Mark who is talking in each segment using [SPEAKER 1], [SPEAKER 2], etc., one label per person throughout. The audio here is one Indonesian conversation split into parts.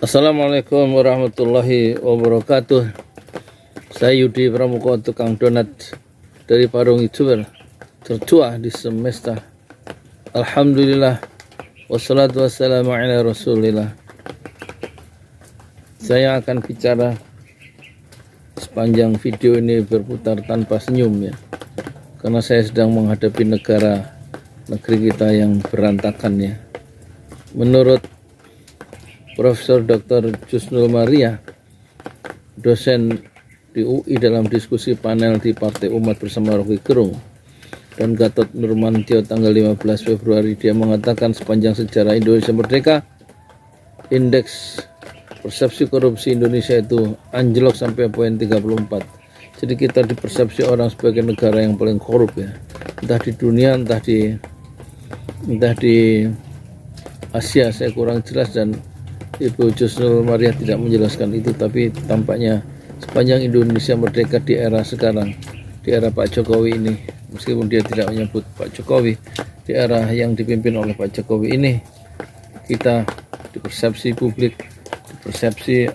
[SPEAKER 1] Assalamualaikum warahmatullahi wabarakatuh. Saya Yudi Pramuko, tukang donat dari Parung Youtuber tertua di semesta. Alhamdulillah, wassalatu wassalamu ala rasulillah. Saya akan bicara sepanjang video ini berputar tanpa senyum ya, karena saya sedang menghadapi negeri kita yang berantakan ya. Menurut Profesor Dr. Jusnul Maria, dosen di UI, dalam diskusi panel di Partai Umat bersama Rocky Gerung dan Gatot Nurmantio tanggal 15 Februari, dia mengatakan sepanjang sejarah Indonesia merdeka, indeks persepsi korupsi Indonesia itu anjlok sampai poin 34. Jadi kita dipersepsi orang sebagai negara yang paling korup ya, entah di dunia, entah di Asia. Saya kurang jelas dan Ibu Jusnul Maria tidak menjelaskan itu, tapi tampaknya sepanjang Indonesia merdeka di era sekarang, di era Pak Jokowi ini, meskipun dia tidak menyebut Pak Jokowi, di era yang dipimpin oleh Pak Jokowi ini, kita dipersepsi publik, dipersepsi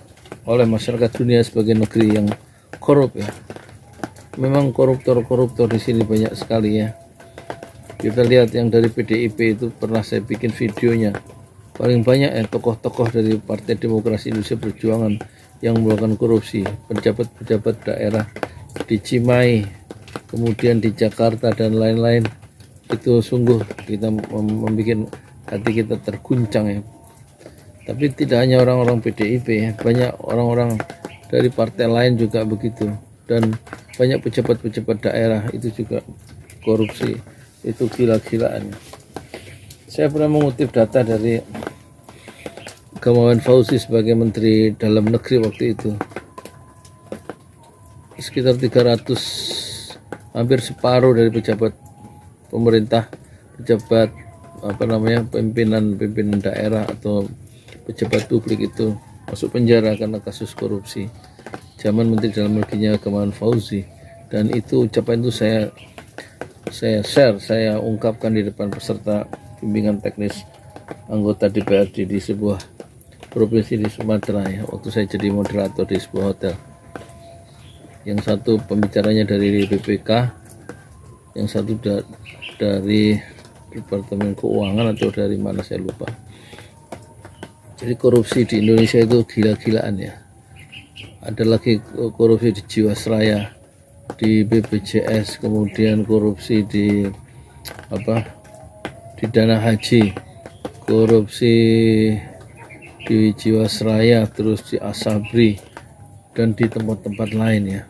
[SPEAKER 1] oleh masyarakat dunia sebagai negeri yang korup ya. Memang koruptor di sini banyak sekali ya. Kita lihat yang dari PDIP itu, pernah saya bikin videonya. Paling banyak ya tokoh-tokoh dari Partai Demokrasi Indonesia Perjuangan yang melakukan korupsi, pejabat-pejabat daerah di Cimahi, kemudian di Jakarta dan lain-lain. Itu sungguh kita membuat hati kita terguncang ya. Tapi tidak hanya orang-orang PDIP ya, banyak orang-orang dari partai lain juga begitu, dan banyak pejabat-pejabat daerah itu juga korupsi. Itu gila-gilaan. Saya pernah mengutip data dari Gamawan Fauzi sebagai Menteri Dalam Negeri waktu itu. Sekitar 300, hampir separuh dari pejabat pemerintah, pejabat pimpinan daerah atau pejabat publik itu masuk penjara karena kasus korupsi zaman Menteri Dalam Negerinya Gamawan Fauzi. Dan itu ucapan itu saya share, saya ungkapkan di depan peserta bimbingan teknis anggota DPRD di sebuah provinsi di Sumatera ya, waktu saya jadi moderator di sebuah hotel. Yang satu pembicaranya dari BPK, yang satu dari Departemen Keuangan atau dari mana saya lupa. Jadi korupsi di Indonesia itu gila-gilaan ya. Ada lagi korupsi di Jiwasraya, di BPJS, kemudian korupsi di dana haji, korupsi di Jiwasraya, terus di Asabri dan di tempat-tempat lain ya.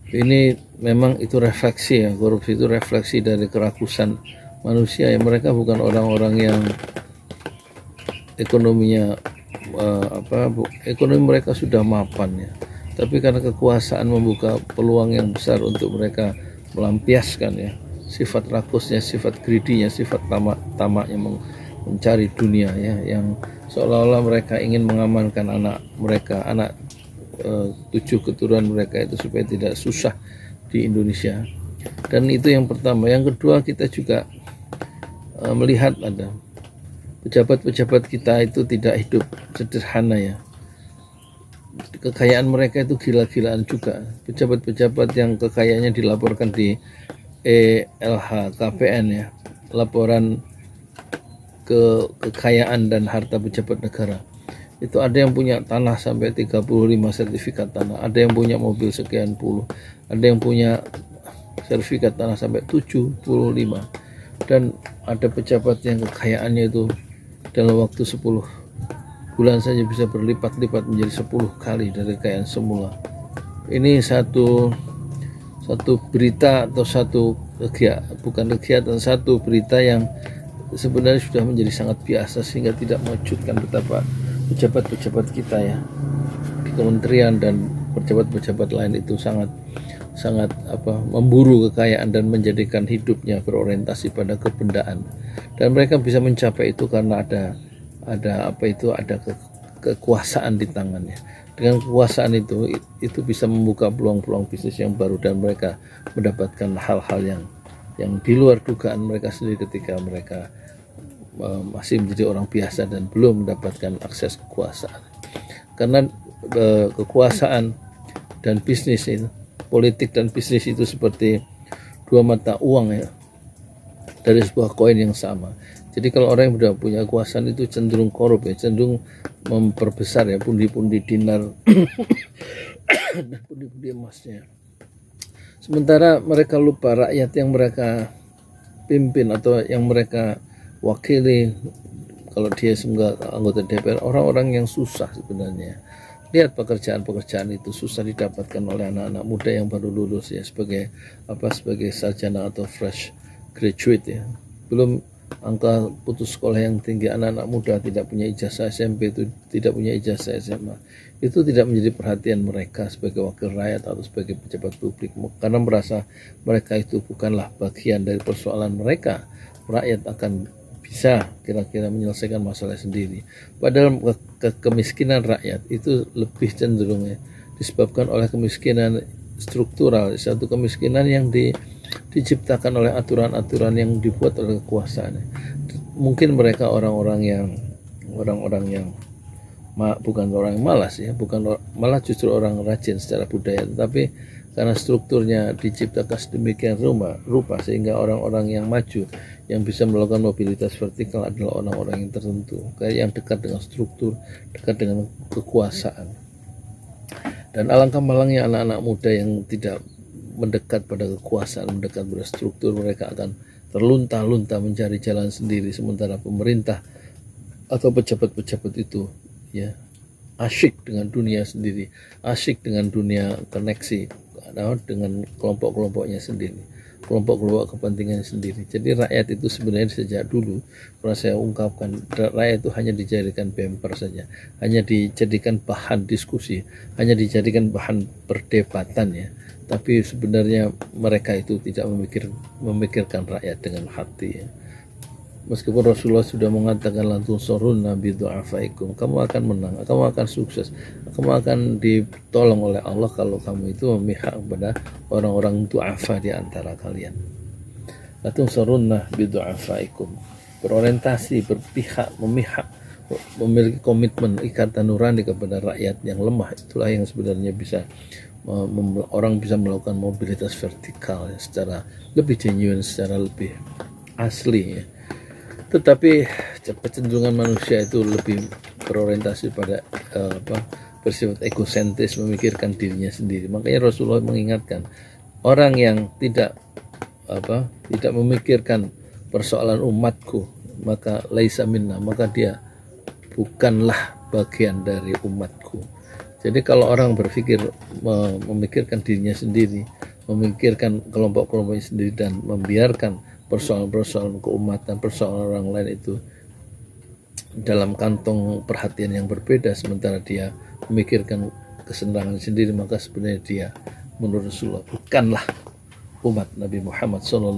[SPEAKER 1] Ini memang itu refleksi ya, korupsi itu refleksi dari kerakusan manusia ya. Mereka bukan orang-orang yang ekonominya ekonomi mereka sudah mapan ya, tapi karena kekuasaan membuka peluang yang besar untuk mereka melampiaskan ya sifat rakusnya, sifat greedy-nya, sifat tamaknya mencari dunia ya, yang seolah-olah mereka ingin mengamankan anak mereka, anak 7 keturunan mereka itu supaya tidak susah di Indonesia. Dan itu yang pertama. Yang kedua, kita juga melihat ada pejabat-pejabat kita itu tidak hidup sederhana ya. Kekayaan mereka itu gila-gilaan juga. Pejabat-pejabat yang kekayaannya dilaporkan di LHKPN ya, laporan kekayaan dan harta pejabat negara. Itu ada yang punya tanah sampai 35 sertifikat tanah, ada yang punya mobil sekian puluh, ada yang punya sertifikat tanah sampai 75, dan ada pejabat yang kekayaannya itu dalam waktu 10 bulan saja bisa berlipat-lipat menjadi 10 kali dari kekayaan semula. Ini satu berita atau satu berita yang sebenarnya sudah menjadi sangat biasa, sehingga tidak mengejutkan betapa pejabat-pejabat kita ya di kementerian dan pejabat-pejabat lain itu sangat memburu kekayaan dan menjadikan hidupnya berorientasi pada kebendaan. Dan mereka bisa mencapai itu karena ada kekuasaan di tangannya. Dengan kekuasaan itu bisa membuka peluang-peluang bisnis yang baru, dan mereka mendapatkan hal-hal yang di luar dugaan mereka sendiri ketika mereka masih menjadi orang biasa dan belum mendapatkan akses kekuasaan. Karena kekuasaan dan bisnis itu, politik dan bisnis itu seperti dua mata uang ya, dari sebuah koin yang sama. Jadi kalau orang yang sudah punya kekuasaan itu cenderung korup ya, cenderung memperbesar ya pundi-pundi dinar dan pundi-pundi emasnya. Sementara mereka lupa rakyat yang mereka pimpin atau yang mereka wakili, kalau dia sebagai anggota DPR, orang-orang yang susah sebenarnya. Lihat pekerjaan-pekerjaan itu susah didapatkan oleh anak-anak muda yang baru lulus ya, sebagai sarjana atau fresh graduate ya. Belum angka putus sekolah yang tinggi, anak-anak muda tidak punya ijazah SMP, itu tidak punya ijazah SMA. Itu tidak menjadi perhatian mereka sebagai wakil rakyat atau sebagai pejabat publik, karena merasa mereka itu bukanlah bagian dari persoalan mereka. Rakyat akan bisa kira-kira menyelesaikan masalah sendiri. Padahal kemiskinan rakyat itu lebih cenderung ya, disebabkan oleh kemiskinan struktural, satu kemiskinan yang diciptakan oleh aturan-aturan yang dibuat oleh kekuasaan. Mungkin mereka orang-orang yang bukan orang yang malas ya, malah justru orang rajin secara budaya, tetapi karena strukturnya diciptakan sedemikian rupa sehingga orang-orang yang maju yang bisa melakukan mobilitas vertikal adalah orang-orang yang tertentu, yang dekat dengan struktur, dekat dengan kekuasaan. Dan alangkah malangnya anak-anak muda yang tidak mendekat pada kekuasaan, mendekat pada struktur, mereka akan terlunta-lunta mencari jalan sendiri, sementara pemerintah atau pejabat-pejabat itu ya asyik dengan dunia sendiri, asyik dengan dunia koneksi dengan kelompok-kelompoknya sendiri, kelompok-kelompok kepentingan sendiri. Jadi rakyat itu sebenarnya sejak dulu pernah saya ungkapkan, rakyat itu hanya dijadikan bemper saja, hanya dijadikan bahan diskusi, hanya dijadikan bahan perdebatan ya. Tapi sebenarnya mereka itu tidak memikirkan rakyat dengan hati ya. Meskipun Rasulullah sudah mengatakan lantung sorun nabi du'afaikum, kamu akan menang, kamu akan sukses, kamu akan ditolong oleh Allah kalau kamu itu memihak kepada orang-orang du'afa di antara kalian. Lantung sorun nabi du'afaikum, berorientasi, berpihak, memihak, memiliki komitmen, ikatan nurani kepada rakyat yang lemah, itulah yang sebenarnya bisa orang bisa melakukan mobilitas vertikal ya, secara lebih genuine, secara lebih asli ya. Tetapi kecenderungan manusia itu lebih berorientasi pada bersifat egosentris, memikirkan dirinya sendiri. Makanya Rasulullah mengingatkan orang yang tidak memikirkan persoalan umatku, maka laisa minna, maka dia bukanlah bagian dari umatku. Jadi kalau orang berpikir memikirkan dirinya sendiri, memikirkan kelompok-kelompoknya sendiri, dan membiarkan persoalan-persoalan keumatan, persoalan orang lain itu dalam kantong perhatian yang berbeda, sementara dia memikirkan kesenangan sendiri, maka sebenarnya dia menurut Rasulullah bukanlah umat Nabi Muhammad SAW.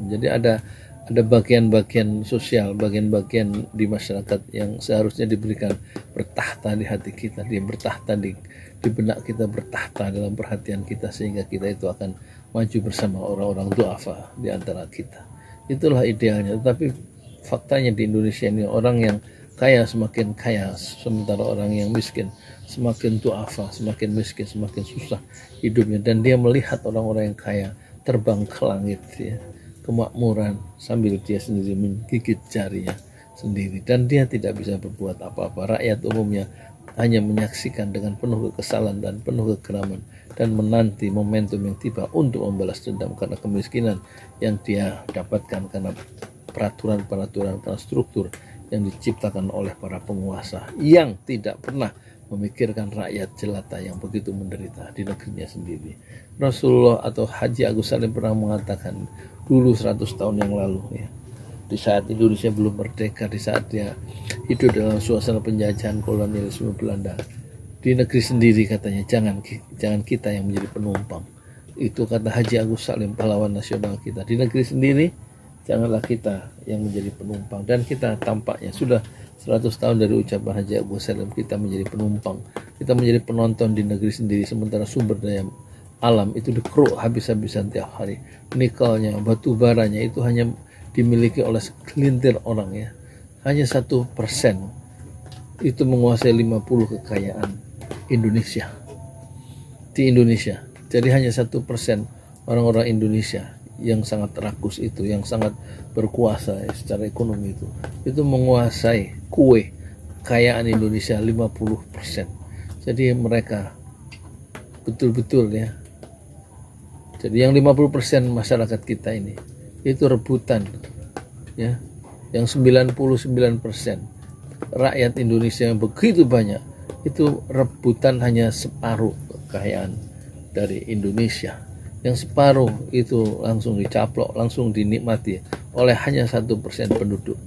[SPEAKER 1] Jadi ada bagian-bagian sosial, bagian-bagian di masyarakat yang seharusnya diberikan bertahta di hati kita, dia bertahta di benak kita, bertahta dalam perhatian kita, sehingga kita itu akan maju bersama orang-orang du'afa di antara kita. Itulah idealnya. Tapi faktanya di Indonesia ini orang yang kaya semakin kaya, sementara orang yang miskin semakin du'afa, semakin miskin, semakin susah hidupnya. Dan dia melihat orang-orang yang kaya terbang ke langit ya, kemakmuran, sambil dia sendiri menggigit jarinya sendiri, dan dia tidak bisa berbuat apa-apa. Rakyat umumnya hanya menyaksikan dengan penuh kekesalan dan penuh kegeraman, dan menanti momentum yang tiba untuk membalas dendam karena kemiskinan yang dia dapatkan karena peraturan-peraturan, karena struktur yang diciptakan oleh para penguasa yang tidak pernah memikirkan rakyat jelata yang begitu menderita di negerinya sendiri. Rasulullah atau Haji Agus Salim pernah mengatakan dulu 100 tahun yang lalu ya, di saat Indonesia belum merdeka, di saat dia hidup dalam suasana penjajahan kolonialisme Belanda, di negeri sendiri katanya jangan kita yang menjadi penumpang. Itu kata Haji Agus Salim, pahlawan nasional kita. Di negeri sendiri janganlah kita yang menjadi penumpang. Dan kita tampaknya sudah 100 tahun dari ucapan Haji Agus Salim, kita menjadi penumpang, kita menjadi penonton di negeri sendiri, sementara sumber daya alam itu dikeruk habis-habisan tiap hari. Nikelnya, batu baranya itu hanya dimiliki oleh segelintir orang ya. Hanya 1% itu menguasai 50 kekayaan Indonesia di Indonesia. Jadi hanya 1% orang-orang Indonesia yang sangat rakus itu, yang sangat berkuasa ya, secara ekonomi itu menguasai kue kekayaan Indonesia 50%. Jadi mereka betul-betul ya. Jadi yang 50% masyarakat kita ini itu rebutan ya. Yang 99% rakyat Indonesia yang begitu banyak itu rebutan hanya separuh kekayaan dari Indonesia. Yang separuh itu langsung dicaplok, langsung dinikmati oleh hanya 1% penduduk.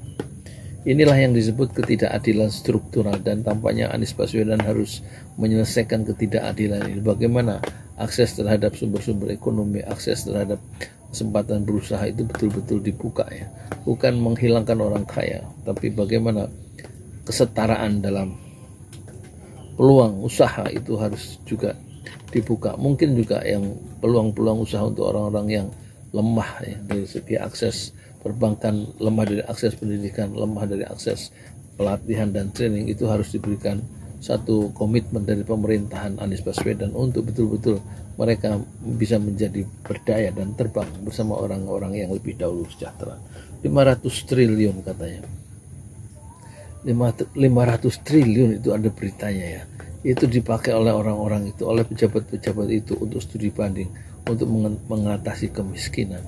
[SPEAKER 1] Inilah yang disebut ketidakadilan struktural, dan tampaknya Anies Baswedan harus menyelesaikan ketidakadilan ini. Bagaimana akses terhadap sumber-sumber ekonomi, akses terhadap kesempatan berusaha itu betul-betul dibuka ya. Bukan menghilangkan orang kaya, tapi bagaimana kesetaraan dalam peluang usaha itu harus juga dibuka. Mungkin juga yang peluang-peluang usaha untuk orang-orang yang lemah ya, dari segi akses perbankan, lemah dari akses pendidikan, lemah dari akses pelatihan dan training, itu harus diberikan satu komitmen dari pemerintahan Anies Baswedan untuk betul-betul mereka bisa menjadi berdaya dan terbang bersama orang-orang yang lebih dahulu sejahtera. 500 triliun katanya. 500 triliun itu ada beritanya ya. Itu dipakai oleh orang-orang itu, oleh pejabat-pejabat itu untuk studi banding, untuk mengatasi kemiskinan,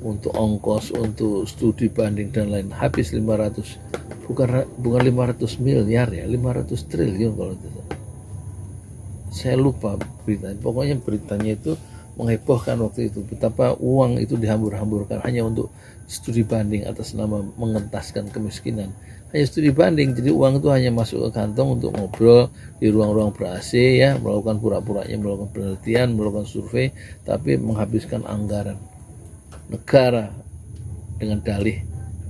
[SPEAKER 1] untuk ongkos, untuk studi banding dan lain. Habis 500, bukan 500 miliar ya, 500 triliun kalau tidak. Saya lupa beritanya. Pokoknya beritanya itu menghebohkan waktu itu, betapa uang itu dihambur-hamburkan hanya untuk studi banding atas nama mengentaskan kemiskinan. Hanya studi banding, jadi uang itu hanya masuk ke kantong untuk ngobrol di ruang-ruang ber-AC ya, melakukan pura-puranya, melakukan penelitian, melakukan survei, tapi menghabiskan anggaran negara dengan dalih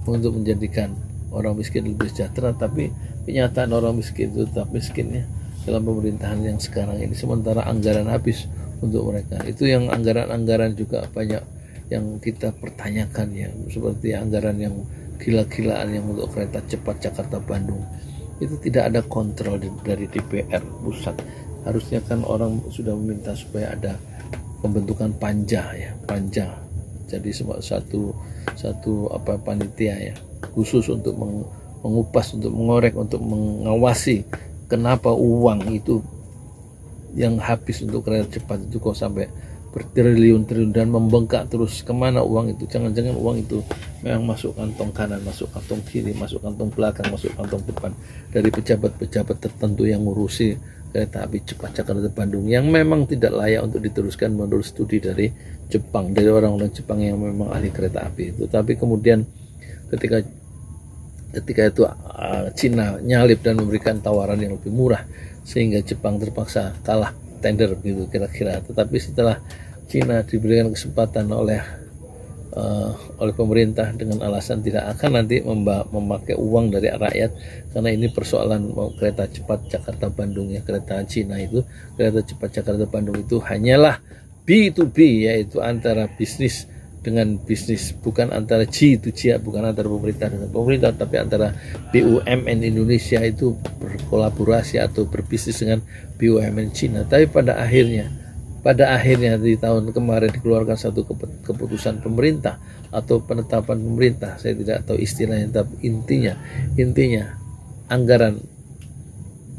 [SPEAKER 1] untuk menjadikan orang miskin lebih sejahtera, tapi kenyataan orang miskin itu tetap miskin ya dalam pemerintahan yang sekarang ini, sementara anggaran habis untuk mereka. Itu yang anggaran-anggaran juga banyak yang kita pertanyakan ya, seperti anggaran yang gila-gilaan yang untuk kereta cepat Jakarta-Bandung. Itu tidak ada kontrol dari DPR pusat. Harusnya kan orang sudah meminta supaya ada pembentukan panja ya, panja. Jadi satu panitia ya khusus untuk mengupas, untuk mengorek, untuk mengawasi kenapa uang itu yang habis untuk kereta cepat itu kok sampai bertriliun-triliun dan membengkak terus. Kemana uang itu? Jangan-jangan uang itu memang masuk kantong kanan, masuk kantong kiri, masuk kantong belakang, masuk kantong depan dari pejabat-pejabat tertentu yang ngurusi kereta api cepat Jakarta Bandung, yang memang tidak layak untuk diteruskan menurut studi dari Jepang, dari orang-orang Jepang yang memang ahli kereta api itu. Tapi kemudian ketika itu Cina nyalip dan memberikan tawaran yang lebih murah, sehingga Jepang terpaksa kalah tender gitu kira-kira. Tetapi setelah Cina diberikan kesempatan oleh pemerintah dengan alasan tidak akan nanti memakai uang dari rakyat, karena ini persoalan kereta cepat Jakarta Bandung ya, kereta Cina itu, kereta cepat Jakarta Bandung itu hanyalah B2B, yaitu antara bisnis dengan bisnis, bukan antara G to G, bukan antara pemerintah dengan pemerintah, tapi antara BUMN Indonesia itu berkolaborasi atau berbisnis dengan BUMN Cina. Tapi pada akhirnya di tahun kemarin dikeluarkan satu keputusan pemerintah atau penetapan pemerintah, saya tidak tahu istilahnya, tapi intinya anggaran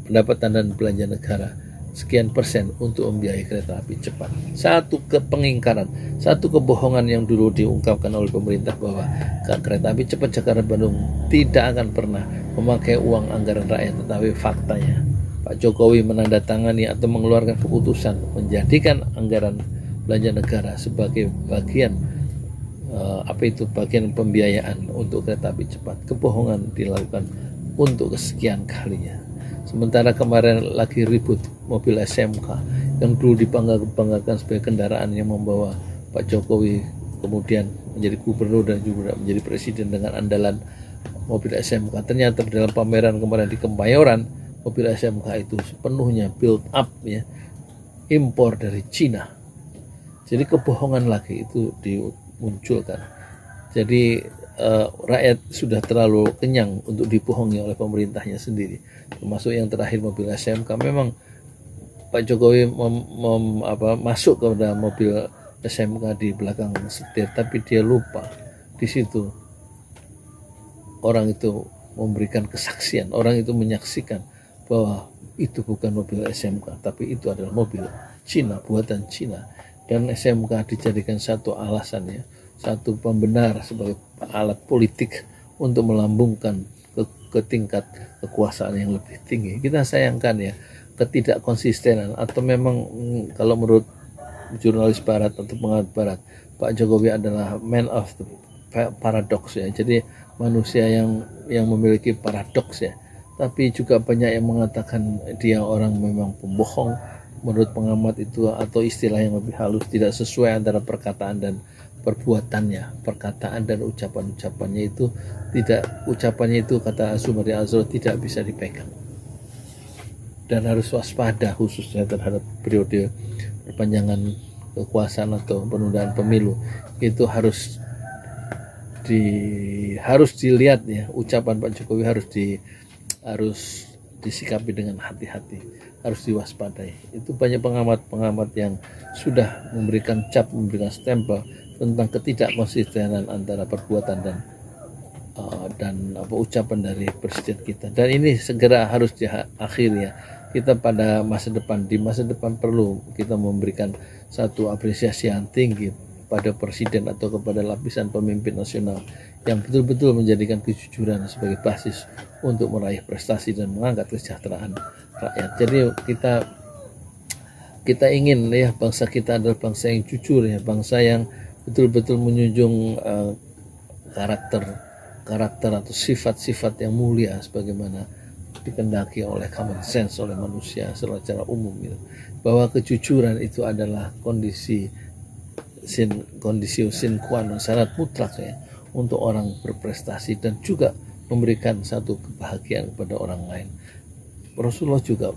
[SPEAKER 1] pendapatan dan belanja negara sekian persen untuk membiayai kereta api cepat. Satu pengingkaran, satu kebohongan yang dulu diungkapkan oleh pemerintah bahwa kereta api cepat Jakarta Bandung tidak akan pernah memakai uang anggaran rakyat. Tetapi faktanya Pak Jokowi menandatangani atau mengeluarkan keputusan menjadikan anggaran belanja negara sebagai bagian bagian pembiayaan untuk kereta api cepat. Kebohongan dilakukan untuk kesekian kalinya. Sementara kemarin lagi ribut mobil SMK yang dulu dibanggakan sebagai kendaraan yang membawa Pak Jokowi kemudian menjadi gubernur dan juga menjadi presiden dengan andalan mobil SMK. Ternyata dalam pameran kemarin di Kemayoran, mobil SMK itu sepenuhnya build up ya, impor dari Cina. Jadi kebohongan lagi itu dimunculkan. Jadi rakyat sudah terlalu kenyang untuk dibohongi oleh pemerintahnya sendiri. Termasuk yang terakhir mobil SMK, memang Pak Jokowi masuk ke dalam mobil SMK di belakang setir, tapi dia lupa di situ orang itu memberikan kesaksian, orang itu menyaksikan bahwa itu bukan mobil SMK, tapi itu adalah mobil Cina, buatan Cina. Dan SMK dijadikan satu alasan ya, satu pembenar sebagai alat politik untuk melambungkan ke tingkat kekuasaan yang lebih tinggi. Kita sayangkan ya ketidakkonsistenan, atau memang kalau menurut jurnalis barat atau pengamat barat, Pak Jokowi adalah man of the paradox ya. Jadi manusia yang memiliki paradoks ya. Tapi juga banyak yang mengatakan dia orang memang pembohong. Menurut pengamat itu, atau istilah yang lebih halus, tidak sesuai antara perkataan dan perbuatannya, perkataan dan ucapannya itu tidak, ucapannya itu kata Sumari Azro tidak bisa dipegang dan harus waspada khususnya terhadap periode perpanjangan kekuasaan atau penundaan pemilu. Itu harus dilihat ya, ucapan Pak Jokowi harus disikapi dengan hati-hati, harus diwaspadai. Itu banyak pengamat yang sudah memberikan stempel tentang ketidakkonsistenan antara perbuatan dan ucapan dari presiden kita. Dan ini segera harus diakhiri ya. Kita pada di masa depan perlu kita memberikan satu apresiasi yang tinggi pada presiden atau kepada lapisan pemimpin nasional yang betul-betul menjadikan kejujuran sebagai basis untuk meraih prestasi dan mengangkat kesejahteraan rakyat. Jadi kita ingin ya, bangsa kita adalah bangsa yang jujur ya, bangsa yang betul-betul menjunjung karakter atau sifat-sifat yang mulia sebagaimana dikendaki oleh common sense, oleh manusia secara umum gitu. Bahwa kejujuran itu adalah kondisi sine qua non, syarat mutlak ya untuk orang berprestasi dan juga memberikan satu kebahagiaan kepada orang lain. Rasulullah juga,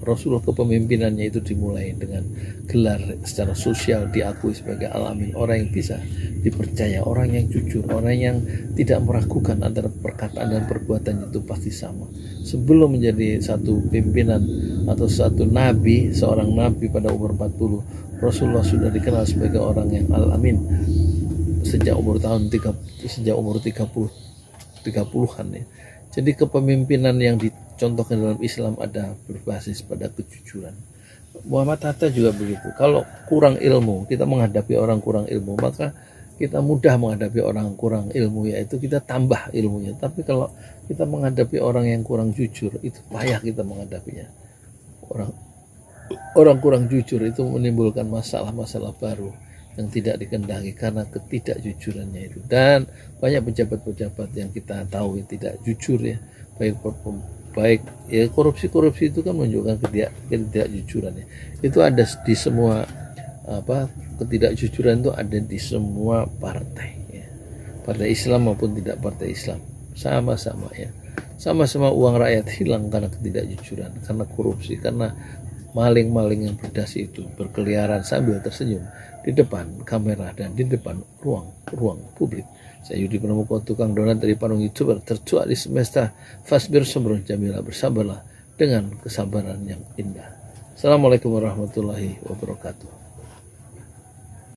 [SPEAKER 1] Rasulullah kepemimpinannya itu dimulai dengan gelar secara sosial diakui sebagai al-amin, orang yang bisa dipercaya, orang yang jujur, orang yang tidak meragukan antara perkataan dan perbuatan itu pasti sama. Sebelum menjadi satu pimpinan atau satu nabi, seorang nabi pada umur 40, Rasulullah sudah dikenal sebagai orang yang al-amin sejak umur 30-an ya. Jadi kepemimpinan yang dicontohkan dalam Islam ada berbasis pada kejujuran. Muhammad Hatta juga begitu. Kalau kurang ilmu, kita menghadapi orang kurang ilmu, maka kita mudah menghadapi orang kurang ilmu, yaitu kita tambah ilmunya. Tapi kalau kita menghadapi orang yang kurang jujur, itu payah kita menghadapinya. Orang kurang jujur itu menimbulkan masalah-masalah baru yang tidak dikendaki karena ketidakjujurannya itu. Dan banyak pejabat-pejabat yang kita tahu yang tidak jujur ya, baik ya, korupsi itu kan menunjukkan ketidakjujuran ya. Itu ada di semua ketidakjujuran itu ada di semua partai ya. Partai Islam maupun tidak partai Islam sama-sama ya. Sama-sama uang rakyat hilang karena ketidakjujuran, karena korupsi, karena maling-maling yang berdasi itu berkeliaran sambil tersenyum di depan kamera dan di depan ruang publik. Saya Yudi Pramuko, tukang donat dari Parung YouTuber tercuat di semesta. Fasbir Somron Jamila, bersabarlah dengan kesabaran yang indah. Assalamualaikum warahmatullahi wabarakatuh.